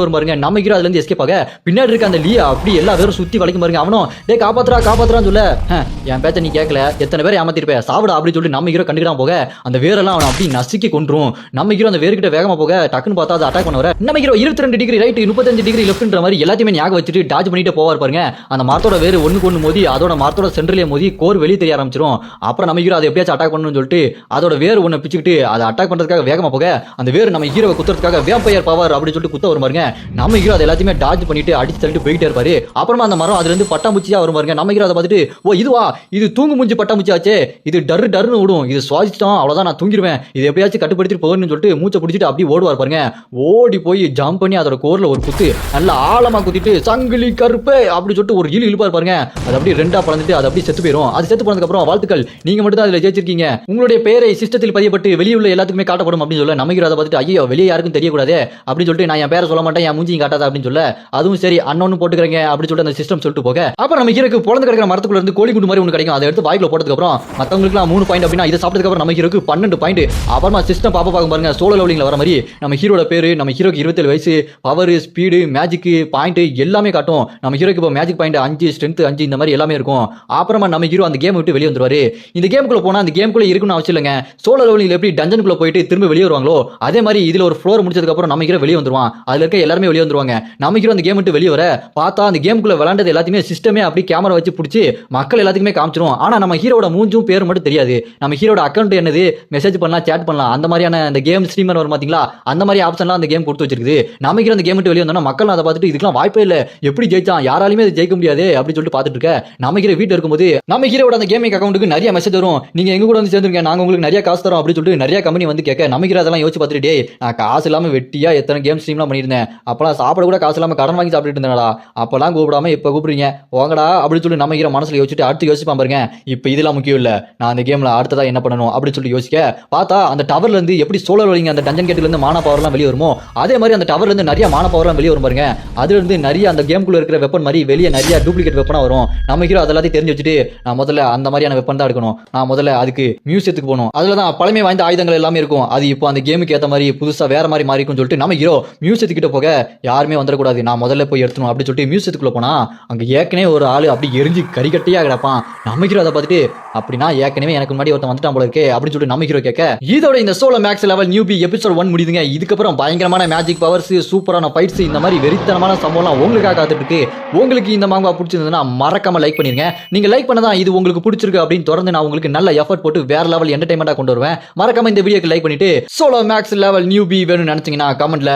வரும் பாருங்க. நம்ம ஹீரோ அதுல இருந்து எஸ்கேப் ஆக பின்னாடி இருக்க அந்த லீ அப்படி எல்லா பேரும் சுத்தி வளைக்கும் பாருங்க. அவனும் டேய் காப்பாத்துறான்னு சொல்ல என் பேச்ச நீ கேட்கல, எத்தனை பேர் ஏமாத்திருப்ப சாவுடா அப்படின்னு சொல்லி நம்ம ஹீரோ கண்டுக்கிடாம போக அந்த வேரெல்லாம் அவன் அப்படி நசுக்கி கொன்றும். நம்ம ஹீரோ அந்த வேர்கிட்ட வேகமா போக டக்குன்னு பார்த்தா அதை அட்டாக் பண்ண வர நம்ம ஹீரோ 22 டிகிரி ரைட் 35 டிகிரி லெஃப்ட்ன்ற மாதிரி எல்லாத்தையுமே ஞாபகம் வச்சுட்டு டாஜ் பண்ணிட்டு போவார் பாருங்க. அந்த மரத்தோட வேறு ஒண்ணுக்கு ஒண்ணு மோதி அதோட மரத்தோட சென்டர்லயே மோதி கோர் வெளியே தெரிய ஆரம்பிச்சிரும். அப்புறம் நம்ம ஹீரோ அதை எப்படியாச்சும் அட்டாக் பண்ணணும்னு சொல்லிட்டு அதோட வேறு ஒண்ணு பிச்சுக்கிட்டு அதை அட்டாக் பண்றதுக்காக வேகமா போக அந்த வேறு நம்ம ஹீரோவை குத்துறதுக்காக வேம்பயர் பவர் அப்படின்னு சொல்லிட்டு குத்த வரும் பாருங்க. நம்ம ஹீரோ அதை எல்லாத்தையுமே டாஜ் பண்ணிட்டு அடிச்சு தள்ளிட்டு போயிட்டே இருப்பாரு. அப்புறமா அந்த மரம் அதுல இருந்து பட்டாம்பூச்சியா வரும் பாருங்க. நம்ம ஹீரோ அதை பார்த்துட்டு ஓ இதுவா இது தூங்கு மூஞ்சி பட்டாம்பூச்சி ஆச்சே, இது டர்னு விடும், இது சுவாசிச்சிட்டோம் அவ்வளவுதான் நான் தூங்கிடுவேன், இது எப்படியாச்சும் கட்டுப்படுத்திட்டு போகணும்னு சொல்லிட்டு மூச்சை பிடிச்சிட்டு அப்படியே ஓடுவார் பாருங்க. ஓடி போய் ஜம்ப் பண்ணி அதோட கோர்ல ஒரு குத்து நல்லா ஆழமா குத்திட்டு சங்கிலி கருப்பே அப்படி சொல்லிட்டு ஒரு இழுப்பார் பாருங்க. அது அப்படியே ரெண்டா பறந்துட்டு அது அப்படியே செத்து போயிடும். அது செத்து போனதுக்கு அப்புறம் வாழ்த்துக்கள் நீங்க மட்டும் தான் அதுல ஜெயிச்சிருக்கீங்க, உங்களுடைய பேரை சிஸ்டத்தில் பதியப்பட்டு வெளியே உள்ள எல்லாத்துக்குமே காட்டப்படும் அப்படின்னு சொல்ல நம்ம ஹீரோ அதை பார்த்துட்டு ஐயோ வெளியே யாருக்கும் தெரியக்கூடாது அப்படின்னு சொல்லிட்டு நான் என் பேரை சொல்ல மாட்டேன், என் மூஞ்சியும் காட்டாத அப்படின்னு சொல்ல அதுவும் சரி அண்ணன் போட்டுக்கிறீங்க அப்படின்னு சொல்லிட்டு அந்த சிஸ்டம் சொல்லிட்டு போக அப்புறம் நம்ம ஹீரோக்கு பொழந்து கிடக்கிற மரத்துக்குள்ள இருந்து கோழி குண்டு மாதிரி ஒன்று கிடைக்கும். அதை எடுத்து வாய்க்குள்ள போட்டதுக்கு அப்புறம் மற்றவங்களுக்கு 3 பாயிண்ட் அப்படின்னா இதை சாப்பிட்டதுக்கு அப்புறம் நம்ம ஹீரோக்கு 12 பாயிண்ட். அப்புறமா சிஸ்டம் பார்க்க பாருங்க சோலோ லெவலிங்ல வர மாதிரி நம்ம ஹீரோட பேரு நம்ம ஹீரோக்கு 27 வயசு பவர் ஸ்பீடு மேஜிக் பாயிண்ட் எல்லாமே காட்டும். நம்ம ஹீரோக்கு இப்போ மேஜிக் பாயிண்ட் 5 ஸ்ட்ரென்த் 5 இந்த மாதிரி எல்லாமே இருக்கும். அப்புறமா நம்ம ஹீரோ அந்த கேம் விட்டு வெளியே வந்துருவாரு. இந்த கேமுக்குள்ள போனா அந்த கேமுக்குள்ள இருக்குன்னு அவசியம் இல்லைங்க. சோலோ லெவலிங்ல எப்படி டஞ்சனுக்குள்ள போயிட்டு திரும்ப வெளியே வருவாங்களோ அதே மாதிரி இதுல ஒரு ஃப்ளோர் முடிச்சதுக்கு அப்புறம் நம்ம ஹீரோ வெளியே வந்துருவான். அதுல இருக்க எல்லாருமே வெளியே வந்துருவாங்க. நம்ம ஹீரோ அந்த கேம் விட்டு வெளியே வர பார்த்தா அந்த கேமுக்குள்ள விளையாண்டது எல்லாத்தையுமே சிஸ்டமே அப்படி கேமரா வச்சு பிடிச்சி மக்கள் எல்லாத்துக்குமே காமிச்சிரும். ஆனா நம்ம ஹீரோட மூஞ்சும் பேர் மட்டும் தெரியாது. நம்ம ஹீரோட அக்கௌண்ட் என்னது மெசேஜ் பண்ணலாம் சேட் பண்ணலாம் அந்த மாதிரியான அந்த கேம் ஸ்ட்ரீமர் வரும் பாத்தீங்களா, அந்த மாதிரி ஆப்ஷன்லாம் அந்த கேம் கொடுத்து வச்சிருக்குது. நம்ம ஹீரோ அந்த கேம் விட்டு வெளியே வந்தோம்னா மக்கள் அதை பார்த்துட்டு இதுக்கெல்லாம் வாய்ப்பே இல்லை, எப்படி ஜெயிச்சான் யாராலுமே அதை ஜெயிக்க முடியாது அப்படின்னு சொல்லிட்டு பார்த்துட்டு இருக்க நம்ம ஹீரோ வீட்டில் இருக்கும்போது நம்ம ஹீரோட அந்த கேமிங் அக்கௌண்ட்டுக்கு நிறைய மெசேஜ் வரும். நீங்க எங்க கூட வந்து சேர்ந்துருங்க, நாங்க உங்களுக்கு நிறைய காசு தரோம் அப்படின்னு சொல்லிட்டு நிறைய கம்பெனி வந்து கேட்க நம்ம ஹீரோ அதெல்லாம் யோசிச்சு பார்த்துட்டு டேய் நான் காசு இல்லாம வெட்டியா எத்தனை கேம் ஸ்ட்ரீம்லாம் பண்ணியிருந்தேன், அப்பெல்லாம் சாப்பிட கூட காசு இல்லாம கடன் வாங்கி சாப்பிட்டு இருந்தேன்டா, அப்பெல்லாம் கூப்பிடாம இப்ப கூப்பிடுறீங்க வாங்கடா அப்படின்னு சொல்லி நம்ம ஹீரோ மனசுல யோசிச்சுட்டு அடுத்து யோசிப்பான் பாருங்க. இப்ப இதெல்லாம் முக்கியம் இல்ல, நான் அந்த கேம்ல அடுத்ததா என்ன பண்ணணும் அப்படின்னு சொல்லி யோசிக்க பார்த்தா அந்த டவர்ல இருந்து எப்படி சோலர் வலிங்க அந்த டஞ்சன் கேட்ல இருந்து மான பவர்லாம் வெளியே வருமோ அதே மாதிரி அந்த டவர்ல இருந்து நிறைய மான பவர்லாம் வெளியே வரும் பாருங்க. அதுல இருந்து நிறைய அந்த கேம்குள்ள இருக்கிற வெப்பன் மாதிரி வெளியே நிறைய டூப்ளிகேட் வெப்பனா வரும். நம்ம ஹீரோ அதெல்லாத்தையும் தெரிஞ்சு வச்சுட்டு நான் முதல்ல அந்த மாதிரியான வெப்பன் தான் எடுக்கணும், நான் முதல்ல அதுக்கு மியூசியத்துக்கு போகணும், அதுலதான் பழமை வாய்ந்த ஆயுதங்கள் எல்லாமே இருக்கும், அது இப்போ அந்த கேமுக்கு ஏற்ற மாதிரி புதுசா வேற மாதிரி மாறி இருக்கும்னு சொல்லிட்டு நம்ம ஹீரோ மியூசியத்துக்கிட்ட போக யாருமே வந்துடக்கூடாது, நான் முதல்ல போய் எடுத்துணும் அப்படின்னு சொல்லிட்டு மியூசியத்துக்குள்ள போனா அங்க ஏற்கனவே ஒரு ஆளு அப்படி எரிஞ்சு கறிக்கட்டியா கிடப்பான். நம்ம ஹீரோ அதை பார்த்துட்டு அப்படின்னா ஏற்கனவே எனக்கு முன்னாடி ஒருத்தன் வந்துட்டான் போல இருக்கே அப்படின்னு சொல்லிட்டு நம்ம ஹீரோ கேட்க இதோட இந்த solo maths level newbie episode 1 முடியுதுங்க. இதுக்கப்புறம் பயங்கரமான மேஜிக் பவர்ஸ் சூப்பரான ஃபைட்ஸ் இந்த மாதிரி வெறித்தனமான சம்பவம்லாம் உங்களுக்காக காத்துட்டு இருக்கு. உங்களுக்கு இந்த மாங்கா பிடிச்சிருந்ததுன்னா மறக்காம லைக் பண்ணிருங்க. நீங்க லைக் பண்ணதான் இது உங்களுக்கு பிடிச்சிருக்கு அப்படின்னு தொடர்ந்து நான் உங்களுக்கு நல்ல எஃபர்ட் போட்டு வேற லெவல் என்டர்டைன்மெண்டா கொண்டு வருவேன். மறக்காம இந்த வீடியோக்கு லைக் பண்ணிட்டு சோலோ மேக்ஸ் லெவல் நியூபி வேணும்னு நினைச்சீங்கன்னா கமெண்ட்ல